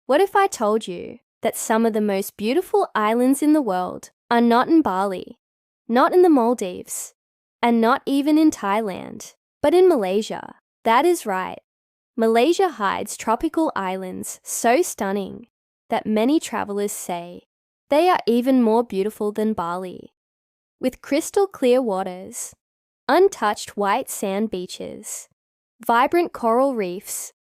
What if I told you that some of the most beautiful islands in the world are not in Bali, not in the Maldives, and not even in Thailand, but in Malaysia? That is right. Malaysia hides tropical islands so stunning that many travelers say they are even more beautiful than Bali. With crystal clear waters, untouched white sand beaches, vibrant coral reefs,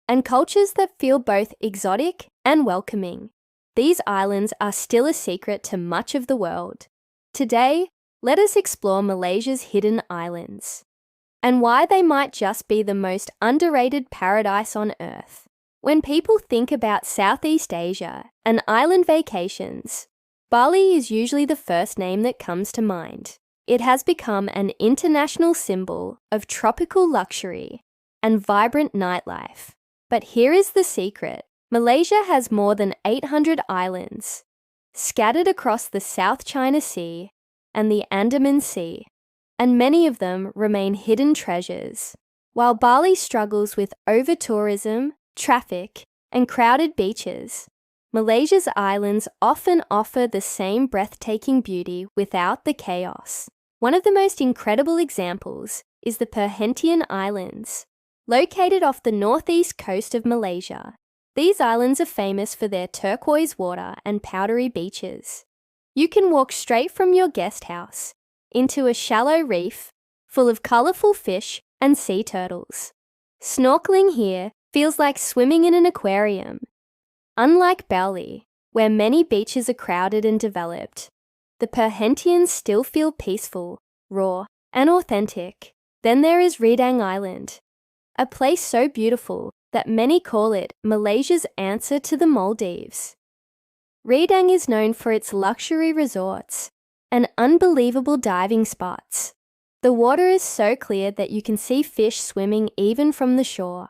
and cultures that feel both exotic and welcoming, these islands are still a secret to much of the world. Today, let us explore Malaysia's hidden islands and why they might just be the most underrated paradise on Earth. When people think about Southeast Asia and island vacations, Bali is usually the first name that comes to mind. It has become an international symbol of tropical luxury and vibrant nightlife. But here is the secret. Malaysia has more than 800 islands, scattered across the South China Sea and the Andaman Sea, and many of them remain hidden treasures. While Bali struggles with over-tourism, traffic, and crowded beaches, Malaysia's islands often offer the same breathtaking beauty without the chaos. One of the most incredible examples is the Perhentian Islands, located off the northeast coast of Malaysia. These islands are famous for their turquoise water and powdery beaches. You can walk straight from your guest house into a shallow reef full of colourful fish and sea turtles. Snorkeling here feels like swimming in an aquarium. Unlike Bali, where many beaches are crowded and developed, the Perhentians still feel peaceful, raw, and authentic. Then there is Redang Island, a place so beautiful that many call it Malaysia's answer to the Maldives. Redang is known for its luxury resorts and unbelievable diving spots. The water is so clear that you can see fish swimming even from the shore.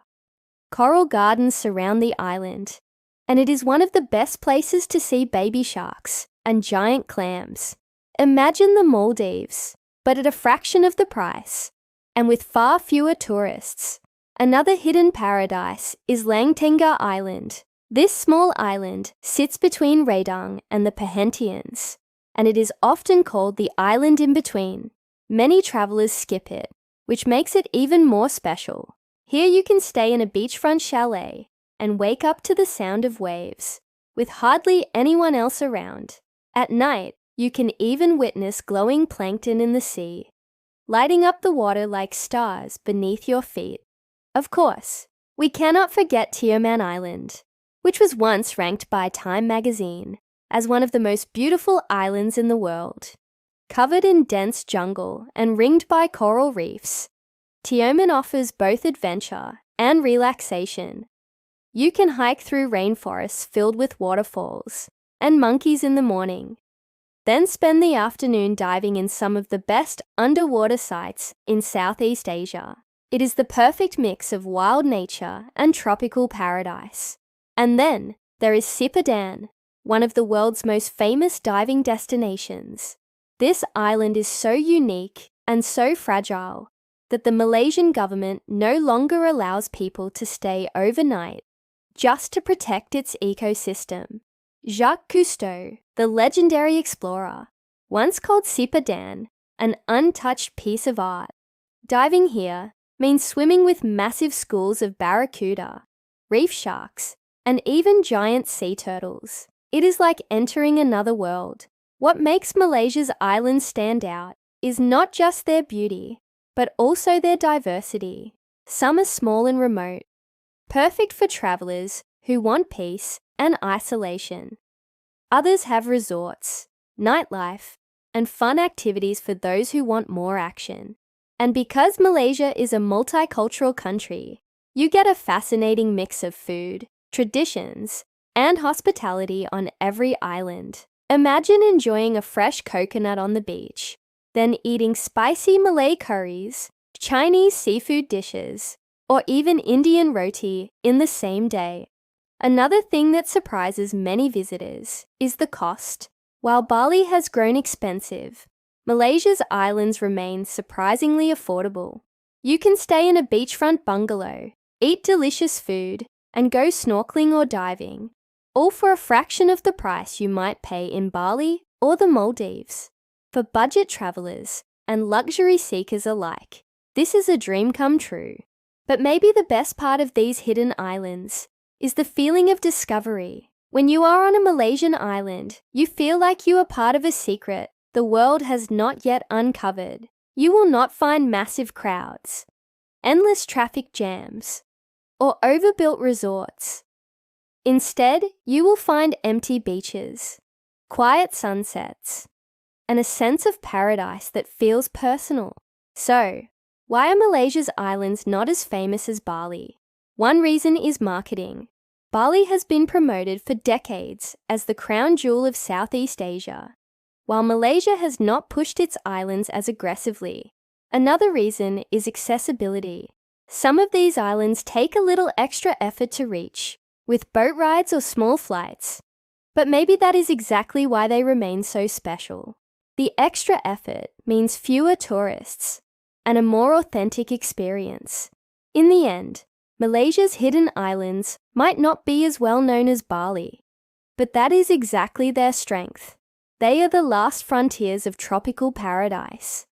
Coral gardens surround the island, and it is one of the best places to see baby sharks and giant clams. Imagine the Maldives, but at a fraction of the price, and with far fewer tourists. Another hidden paradise is Langtenga Island. This small island sits between Redang and the Perhentians, and it is often called the island in between. Many travelers skip it, which makes it even more special. Here you can stay in a beachfront chalet and wake up to the sound of waves, with hardly anyone else around. At night, you can even witness glowing plankton in the sea, lighting up the water like stars beneath your feet. Of course, we cannot forget Tioman Island, which was once ranked by Time magazine as one of the most beautiful islands in the world. Covered in dense jungle and ringed by coral reefs, Tioman offers both adventure and relaxation. You can hike through rainforests filled with waterfalls and monkeys in the morning, then spend the afternoon diving in some of the best underwater sites in Southeast Asia. It is the perfect mix of wild nature and tropical paradise. And then there is Sipadan, one of the world's most famous diving destinations. This island is so unique and so fragile that the Malaysian government no longer allows people to stay overnight just to protect its ecosystem. Jacques Cousteau, the legendary explorer, once called Sipadan an untouched piece of art. Diving here means swimming with massive schools of barracuda, reef sharks, and even giant sea turtles. It is like entering another world. What makes Malaysia's islands stand out is not just their beauty, but also their diversity. Some are small and remote, perfect for travelers who want peace and isolation. Others have resorts, nightlife, and fun activities for those who want more action. And because Malaysia is a multicultural country, you get a fascinating mix of food, traditions, and hospitality on every island. Imagine enjoying a fresh coconut on the beach, then eating spicy Malay curries, Chinese seafood dishes, or even Indian roti in the same day. Another thing that surprises many visitors is the cost. While Bali has grown expensive, Malaysia's islands remain surprisingly affordable. You can stay in a beachfront bungalow, eat delicious food, and go snorkeling or diving all for a fraction of the price you might pay in Bali or the Maldives. For budget travelers and luxury seekers alike, this is a dream come true. But maybe the best part of these hidden islands is the feeling of discovery. When you are on a Malaysian island, you feel like you are part of a secret the world has not yet uncovered. You will not find massive crowds, endless traffic jams, or overbuilt resorts. Instead, you will find empty beaches, quiet sunsets, and a sense of paradise that feels personal. So, why are Malaysia's islands not as famous as Bali? One reason is marketing. Bali has been promoted for decades as the crown jewel of Southeast Asia, while Malaysia has not pushed its islands as aggressively. Another reason is accessibility. Some of these islands take a little extra effort to reach, with boat rides or small flights. But maybe that is exactly why they remain so special. The extra effort means fewer tourists and a more authentic experience. In the end, Malaysia's hidden islands might not be as well known as Bali, but that is exactly their strength. They are the last frontiers of tropical paradise,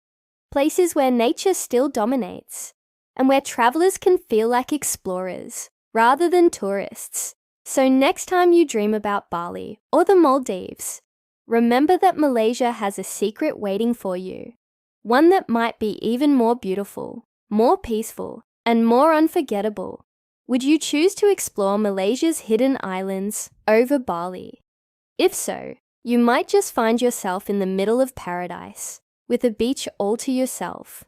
places where nature still dominates, and where travelers can feel like explorers rather than tourists. So next time you dream about Bali or the Maldives, remember that Malaysia has a secret waiting for you, one that might be even more beautiful, more peaceful, and more unforgettable. Would you choose to explore Malaysia's hidden islands over Bali? If so, you might just find yourself in the middle of paradise, with a beach all to yourself.